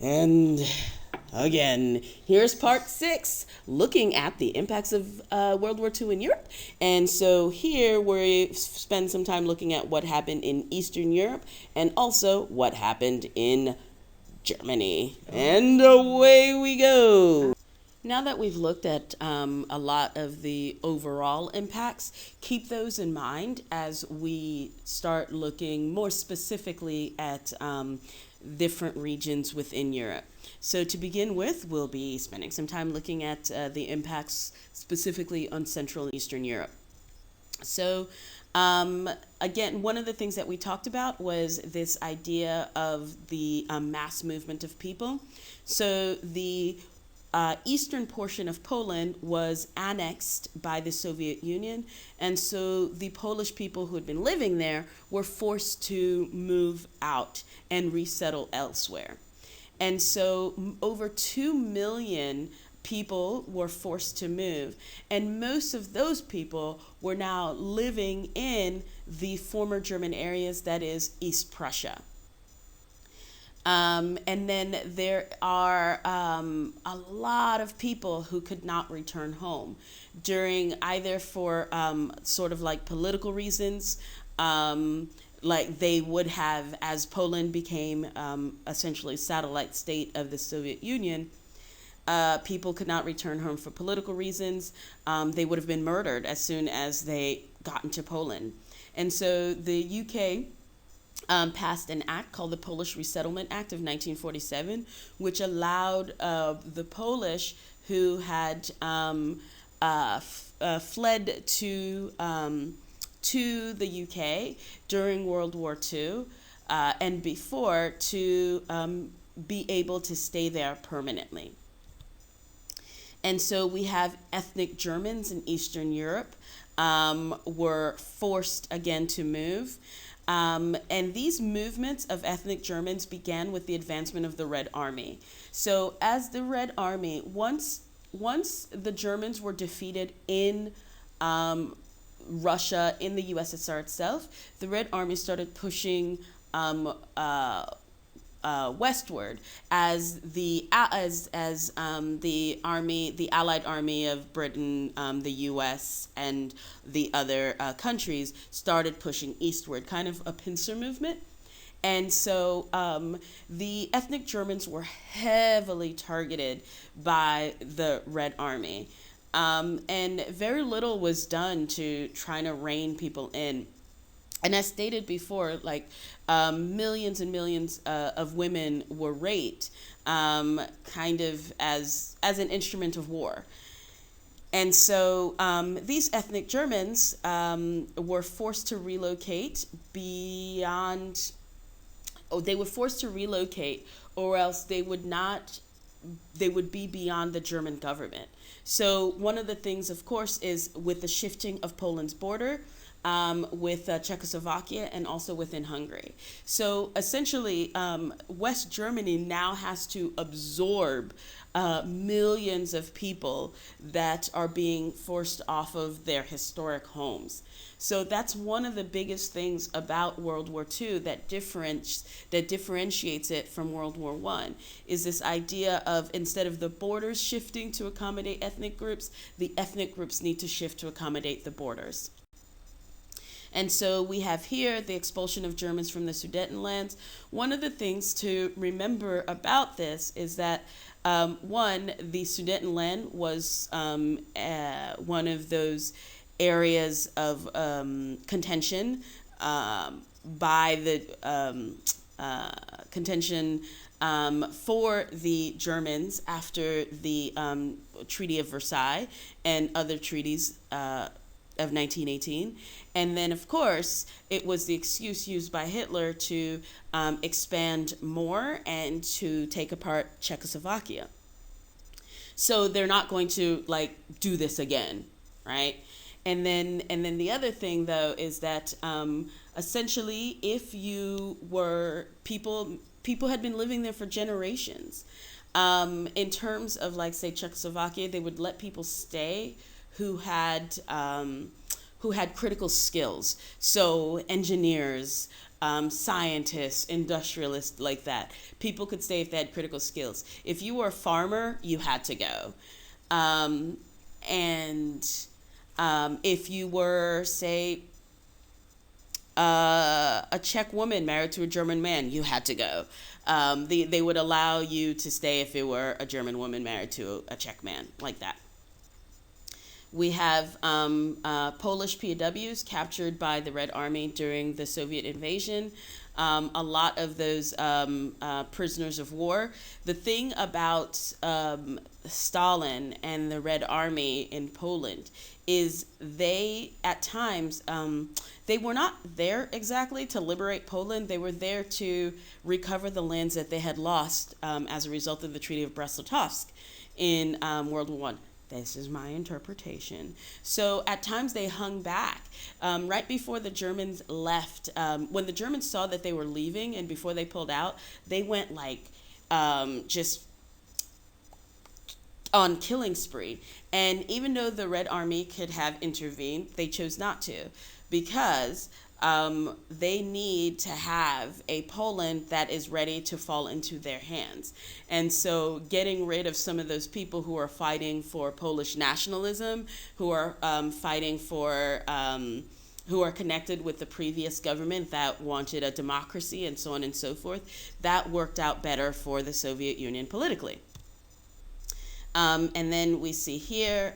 And again, here's part 6, looking at the impacts of World War II in Europe. And so here we spend some time looking at what happened in Eastern Europe and also what happened in Germany. And away we go. Now that we've looked at a lot of the overall impacts, keep those in mind as we start looking more specifically at different regions within Europe. So to begin with, we'll be spending some time looking at the impacts specifically on Central and Eastern Europe. So again, one of the things that we talked about was this idea of the mass movement of people. So the eastern portion of Poland was annexed by the Soviet Union, and so the Polish people who had been living there were forced to move out and resettle elsewhere. And so over 2 million people were forced to move, and most of those people were now living in the former German areas, that is East Prussia. And then there are a lot of people who could not return home during either for sort of like political reasons, like they would have as Poland became essentially a satellite state of the Soviet Union. People could not return home for political reasons. They would have been murdered as soon as they got into Poland. And so the UK passed an act called the Polish Resettlement Act of 1947, which allowed the Polish who had fled to the UK during World War II and before to be able to stay there permanently. And so we have ethnic Germans in Eastern Europe were forced again to move. And these movements of ethnic Germans began with the advancement of the Red Army. So as the Red Army, once the Germans were defeated in Russia, in the USSR itself, the Red Army started pushing westward as the army, the Allied army of Britain, the U.S. and the other countries started pushing eastward, kind of a pincer movement. And so the ethnic Germans were heavily targeted by the Red Army, and very little was done to try to rein people in. And as stated before, like millions and millions of women were raped, kind of as an instrument of war. And so these ethnic Germans were forced to relocate beyond. Oh, they were forced to relocate, or else they would not. They would be beyond the German government. So one of the things, of course, is with the shifting of Poland's border. With Czechoslovakia and also within Hungary. So essentially, West Germany now has to absorb millions of people that are being forced off of their historic homes. So that's one of the biggest things about World War II that differentiates it from World War I, is this idea of instead of the borders shifting to accommodate ethnic groups, the ethnic groups need to shift to accommodate the borders. And so we have here the expulsion of Germans from the Sudetenlands. One of the things to remember about this is that, one, the Sudetenland was one of those areas of contention by the contention for the Germans after the Treaty of Versailles and other treaties of 1918. And then, of course, it was the excuse used by Hitler to expand more and to take apart Czechoslovakia. So they're not going to do this again, right? And then the other thing, though, is that essentially, if you were people had been living there for generations. In terms of say Czechoslovakia, they would let people stay who had critical skills. So engineers, scientists, industrialists, like that. People could stay if they had critical skills. If you were a farmer, you had to go. And if you were, say, a Czech woman married to a German man, you had to go. They would allow you to stay if it were a German woman married to a Czech man, like that. We have Polish POWs captured by the Red Army during the Soviet invasion. A lot of those prisoners of war. The thing about Stalin and the Red Army in Poland is they, at times, they were not there exactly to liberate Poland. They were there to recover the lands that they had lost as a result of the Treaty of Brest-Litovsk in World War I. This is my interpretation. So at times they hung back. Right before the Germans left, when the Germans saw that they were leaving and before they pulled out, they went like just on killing spree. And even though the Red Army could have intervened, they chose not to, because they need to have a Poland that is ready to fall into their hands. And so getting rid of some of those people who are fighting for Polish nationalism, who are fighting for, who are connected with the previous government that wanted a democracy and so on and so forth, that worked out better for the Soviet Union politically. And then we see here,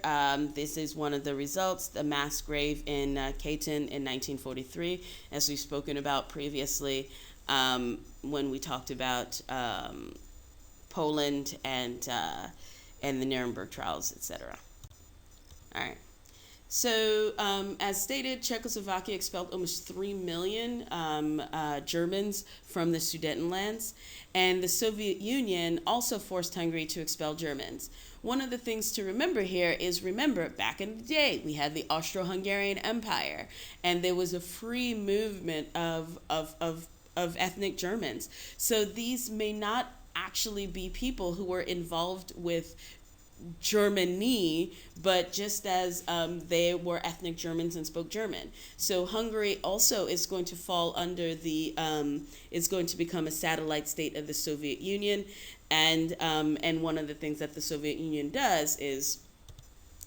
this is one of the results, the mass grave in Katyn in 1943, as we've spoken about previously when we talked about Poland and the Nuremberg trials, etc. All right. So, as stated, Czechoslovakia expelled almost 3 million Germans from the Sudetenlands, and the Soviet Union also forced Hungary to expel Germans. One of the things to remember here is, remember, back in the day, we had the Austro-Hungarian Empire, and there was a free movement of ethnic Germans. So these may not actually be people who were involved with Germany, but just as they were ethnic Germans and spoke German. So Hungary also is going to fall under the, is going to become a satellite state of the Soviet Union. And one of the things that the Soviet Union does is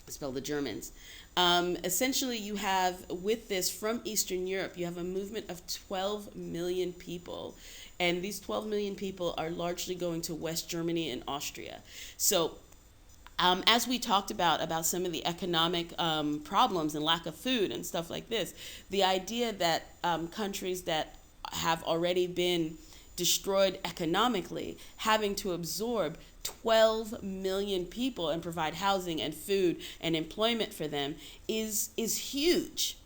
expel the Germans. Essentially, you have, with this, from Eastern Europe, you have a movement of 12 million people. And these 12 million people are largely going to West Germany and Austria. So as we talked about some of the economic problems and lack of food and stuff like this, the idea that countries that have already been destroyed economically, having to absorb 12 million people and provide housing and food and employment for them is huge.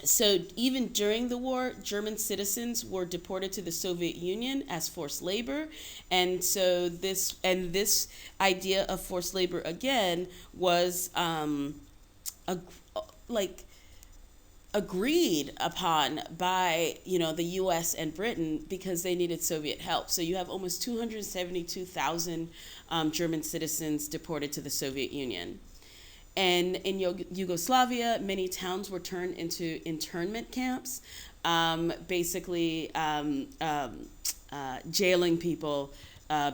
So even during the war, German citizens were deported to the Soviet Union as forced labor. And so this idea of forced labor again was agreed upon by, the US and Britain because they needed Soviet help. So you have almost 272,000 German citizens deported to the Soviet Union. And in Yugoslavia, many towns were turned into internment camps, basically jailing people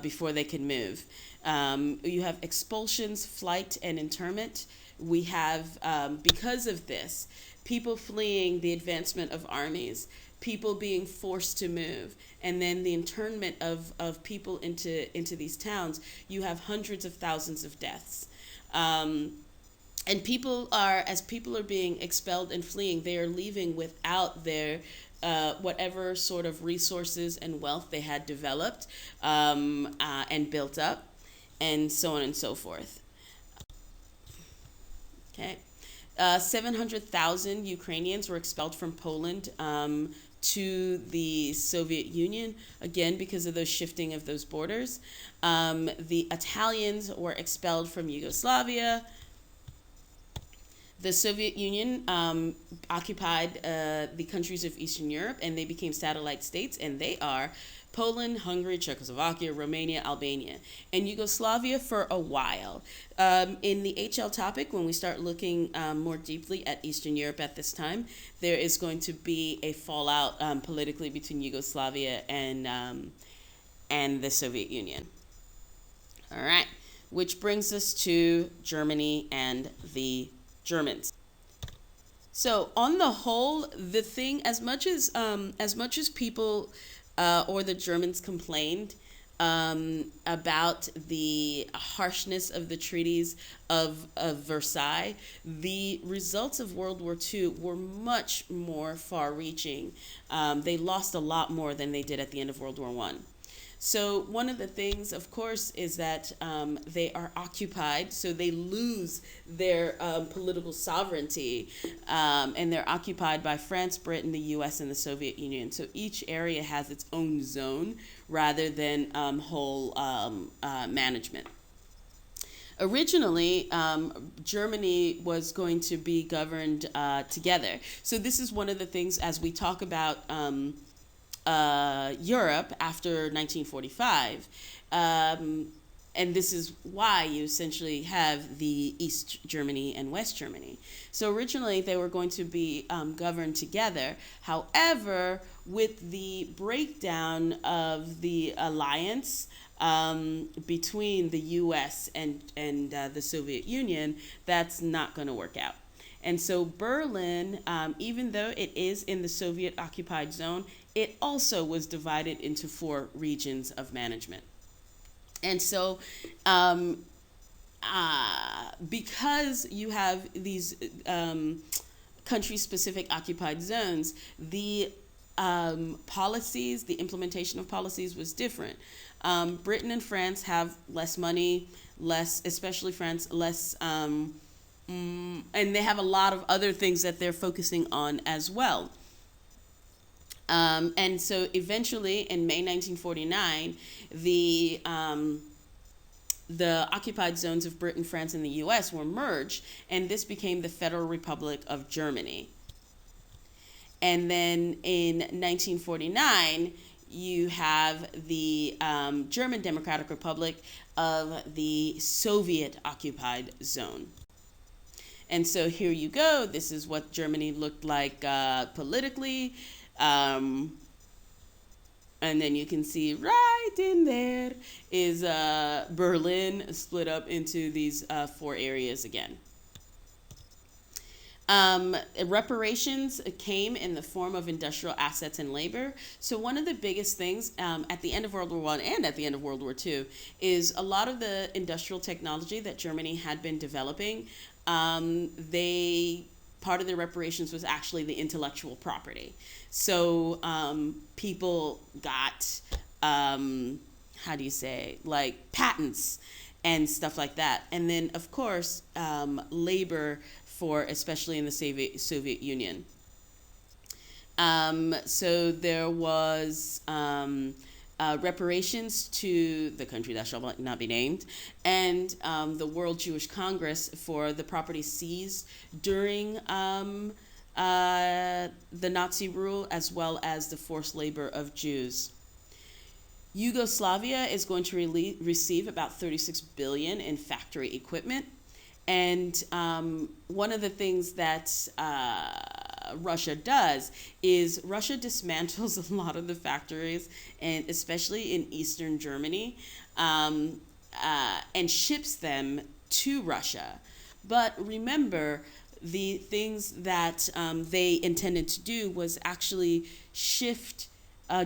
before they could move. You have expulsions, flight, and internment. We have, because of this, people fleeing the advancement of armies, people being forced to move, and then the internment of people into these towns. You have hundreds of thousands of deaths. And as people are being expelled and fleeing, they are leaving without their whatever sort of resources and wealth they had developed and built up, and so on and so forth. Okay. 700,000 Ukrainians were expelled from Poland to the Soviet Union, again, because of those shifting of those borders. The Italians were expelled from Yugoslavia. The Soviet Union occupied the countries of Eastern Europe, and they became satellite states, and they are Poland, Hungary, Czechoslovakia, Romania, Albania, and Yugoslavia for a while. In the HL topic, when we start looking more deeply at Eastern Europe at this time, there is going to be a fallout politically between Yugoslavia and the Soviet Union. All right, which brings us to Germany and the Germans. So on the whole, the thing, as much as people or the Germans complained about the harshness of the treaties of Versailles, the results of World War II were much more far-reaching. They lost a lot more than they did at the end of World War I. So one of the things, of course, is that they are occupied, so they lose their political sovereignty, and they're occupied by France, Britain, the U.S., and the Soviet Union. So each area has its own zone rather than whole management. Originally, Germany was going to be governed together. So this is one of the things as we talk about Europe after 1945, and this is why you essentially have the East Germany and West Germany. So originally they were going to be governed together. However, with the breakdown of the alliance between the U.S. and the Soviet Union, that's not going to work out. And so Berlin, even though it is in the Soviet-occupied zone, it also was divided into 4 regions of management. And so because you have these country-specific occupied zones, the policies, the implementation of policies was different. Britain and France have less money, especially France, and they have a lot of other things that they're focusing on as well. And so eventually in May 1949, the occupied zones of Britain, France, and the U.S. were merged, and this became the Federal Republic of Germany. And then in 1949, you have the German Democratic Republic of the Soviet-occupied zone. And so here you go. This is what Germany looked like politically. And then you can see right in there is Berlin split up into these 4 areas again. Reparations came in the form of industrial assets and labor. So one of the biggest things at the end of World War I and at the end of World War II is a lot of the industrial technology that Germany had been developing. Part of the reparations was actually the intellectual property. So people got, like patents and stuff like that. And then, of course, labor especially in the Soviet Union. So there was reparations to the country that shall not be named, and the World Jewish Congress for the property seized during the Nazi rule, as well as the forced labor of Jews. Yugoslavia is going to receive about $36 billion in factory equipment. And one of the things that Russia does is Russia dismantles a lot of the factories, and especially in Eastern Germany, and ships them to Russia. But remember, the things that they intended to do was actually shift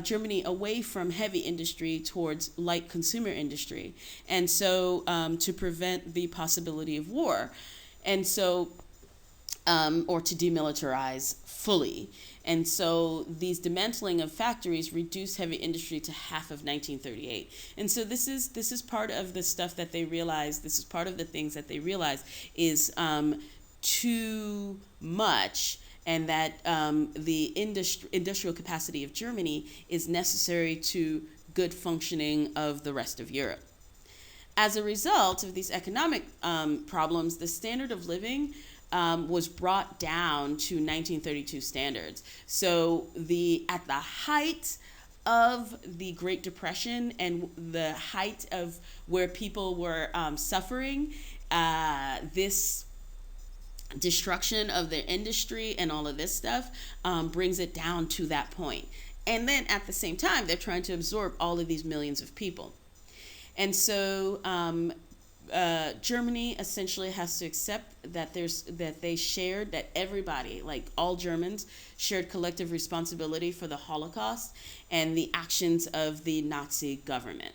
Germany away from heavy industry towards light consumer industry, and so to prevent the possibility of war, and so or to demilitarize fully. And so these dismantling of factories reduced heavy industry to half of 1938. And so this is part of the stuff that they realized. This is part of the things that they realized is too much, and that the industrial capacity of Germany is necessary to good functioning of the rest of Europe. As a result of these economic problems, the standard of living was brought down to 1932 standards. So at the height of the Great Depression and the height of where people were suffering, this destruction of their industry and all of this stuff brings it down to that point. And then at the same time, they're trying to absorb all of these millions of people. And so Germany essentially has to accept that that everybody, like all Germans, shared collective responsibility for the Holocaust and the actions of the Nazi government.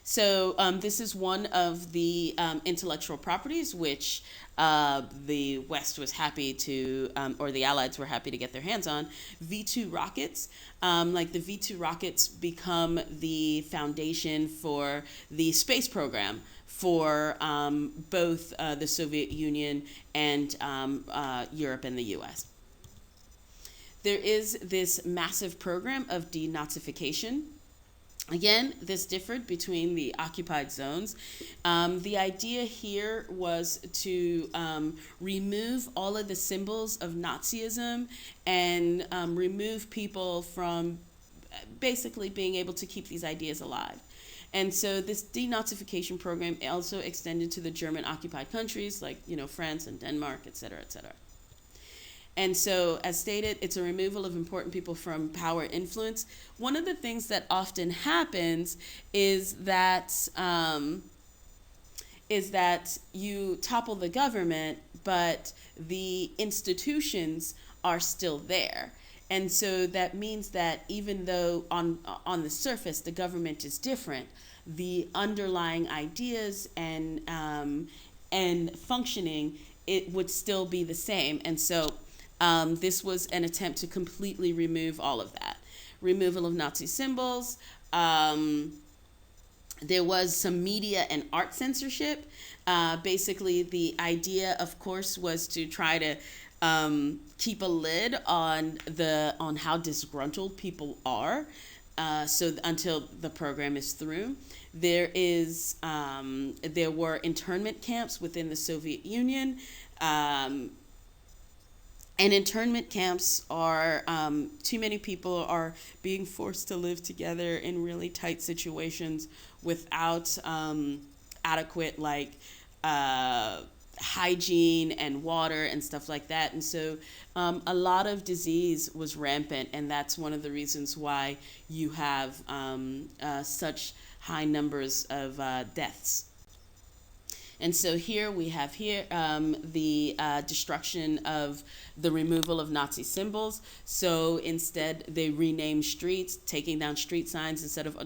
So this is one of the intellectual properties which the West was happy to, or the Allies were happy to get their hands on. V2 rockets, like the V2 rockets become the foundation for the space program for both the Soviet Union and Europe and the US. There is this massive program of denazification. Again, this differed between the occupied zones. The idea here was to remove all of the symbols of Nazism and remove people from basically being able to keep these ideas alive. And so this denazification program also extended to the German occupied countries like, France and Denmark, et cetera, et cetera. And so, as stated, it's a removal of important people from power influence. One of the things that often happens is that you topple the government, but the institutions are still there. And so that means that even though on the surface the government is different, the underlying ideas and functioning, it would still be the same. And so this was an attempt to completely remove all of that. Removal of Nazi symbols. There was some media and art censorship. Basically, the idea, of course, was to try to keep a lid on how disgruntled people are. So until the program is through. There were internment camps within the Soviet Union. And internment camps are, too many people are being forced to live together in really tight situations without adequate, hygiene and water and stuff like that. And so a lot of disease was rampant, and that's one of the reasons why you have such high numbers of deaths. And so here we have the destruction of the removal of Nazi symbols. So instead they rename streets, taking down street signs instead of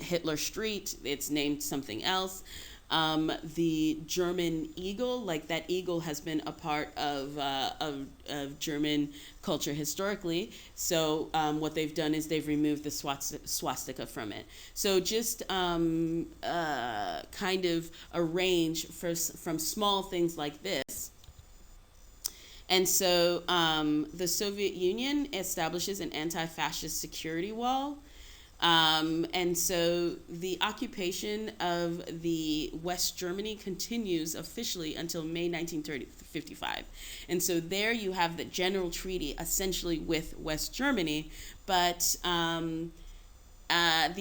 Hitler Street, it's named something else. The German eagle, like that eagle has been a part of German culture historically. So what they've done is they've removed the swastika from it. So just kind of arrange from small things like this. And so the Soviet Union establishes an anti-fascist security wall. And so the occupation of the West Germany continues officially until May 1955. And so there you have the general treaty essentially with West Germany, but the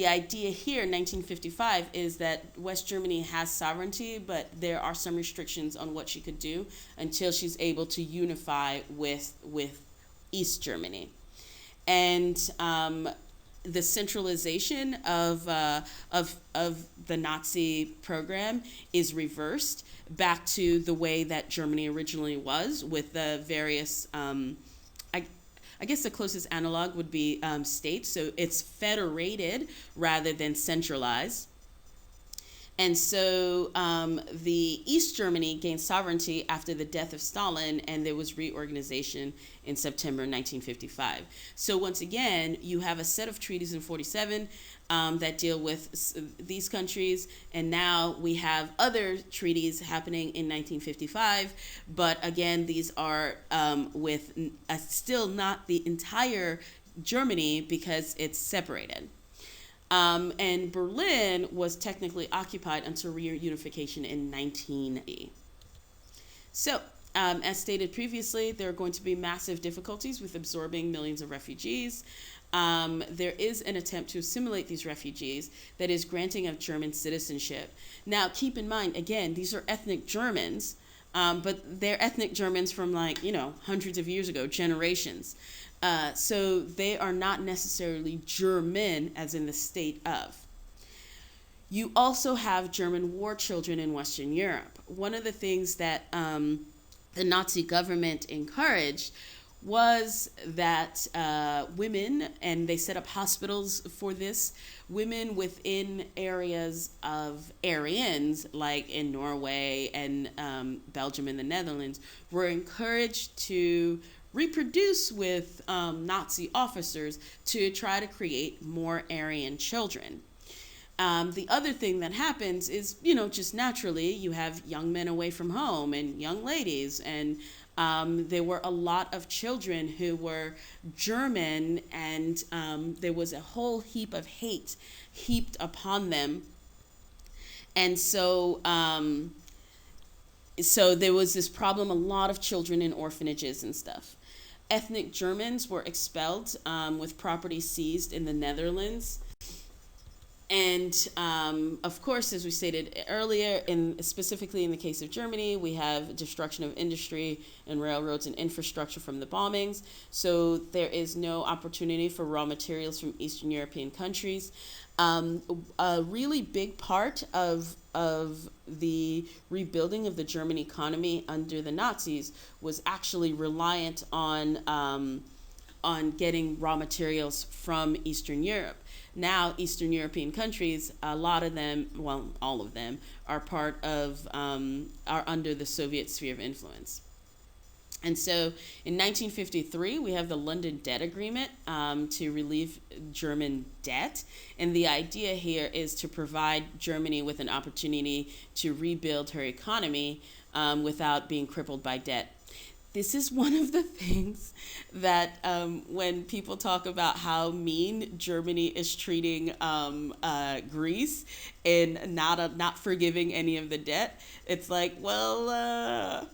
idea here in 1955 is that West Germany has sovereignty, but there are some restrictions on what she could do until she's able to unify with East Germany. And the centralization of the Nazi program is reversed back to the way that Germany originally was, with the various, I guess the closest analog would be states. So it's federated rather than centralized. And so the East Germany gained sovereignty after the death of Stalin, and there was reorganization in September 1955. So once again, you have a set of treaties in 47 that deal with these countries, and now we have other treaties happening in 1955. But again, these are with still not the entire Germany because it's separated. And Berlin was technically occupied until reunification in 1980. So, as stated previously, there are going to be massive difficulties with absorbing millions of refugees. there is an attempt to assimilate these refugees, that is granting of German citizenship. Now, keep in mind, again, these are ethnic Germans, but they're ethnic Germans from hundreds of years ago, generations. So they are not necessarily German as in the state of. You also have German war children in Western Europe. One of the things that the Nazi government encouraged was that women, and they set up hospitals for this, women within areas of Aryans, like in Norway and Belgium and the Netherlands, were encouraged to reproduce with Nazi officers to try to create more Aryan children. The other thing that happens is, just naturally, you have young men away from home and young ladies, and there were a lot of children who were German, and there was a whole heap of hate heaped upon them. And so there was this problem, a lot of children in orphanages and stuff. Ethnic Germans were expelled with property seized in the Netherlands. And of course, as we stated earlier, specifically in the case of Germany, we have destruction of industry and railroads and infrastructure from the bombings. So there is no opportunity for raw materials from Eastern European countries. A really big part of the rebuilding of the German economy under the Nazis was actually reliant on getting raw materials from Eastern Europe. Now, Eastern European countries, a lot of them, well, all of them, are are under the Soviet sphere of influence. And so in 1953, we have the London Debt Agreement to relieve German debt. And the idea here is to provide Germany with an opportunity to rebuild her economy without being crippled by debt. This is one of the things that when people talk about how mean Germany is treating Greece and not forgiving any of the debt, it's like, well,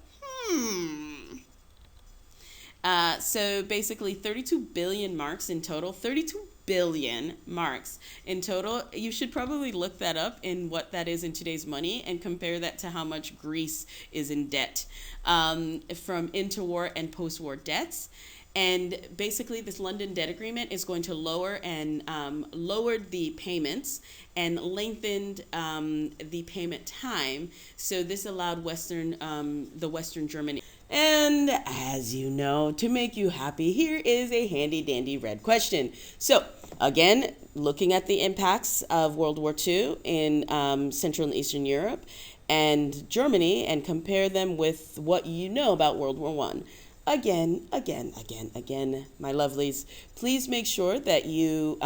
So basically 32 billion marks in total, 32 billion marks in total. You should probably look that up in what that is in today's money and compare that to how much Greece is in debt from interwar and post-war debts. And basically this London Debt Agreement is going to lower the payments and lengthened the payment time. So this allowed the Western Germany. And as you know, to make you happy, here is a handy dandy red question. So again, looking at the impacts of World War II in Central and Eastern Europe and Germany, and compare them with what you know about World War I. Again, my lovelies, please make sure that you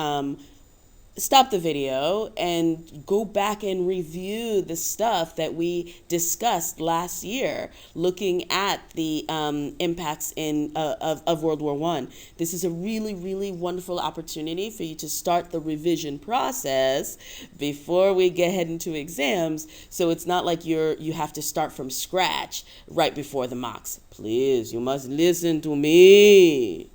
stop the video and go back and review the stuff that we discussed last year, looking at the impacts of World War I. This is a really, really wonderful opportunity for you to start the revision process before we head into exams, so it's not like you have to start from scratch right before the mocks. Please, you must listen to me.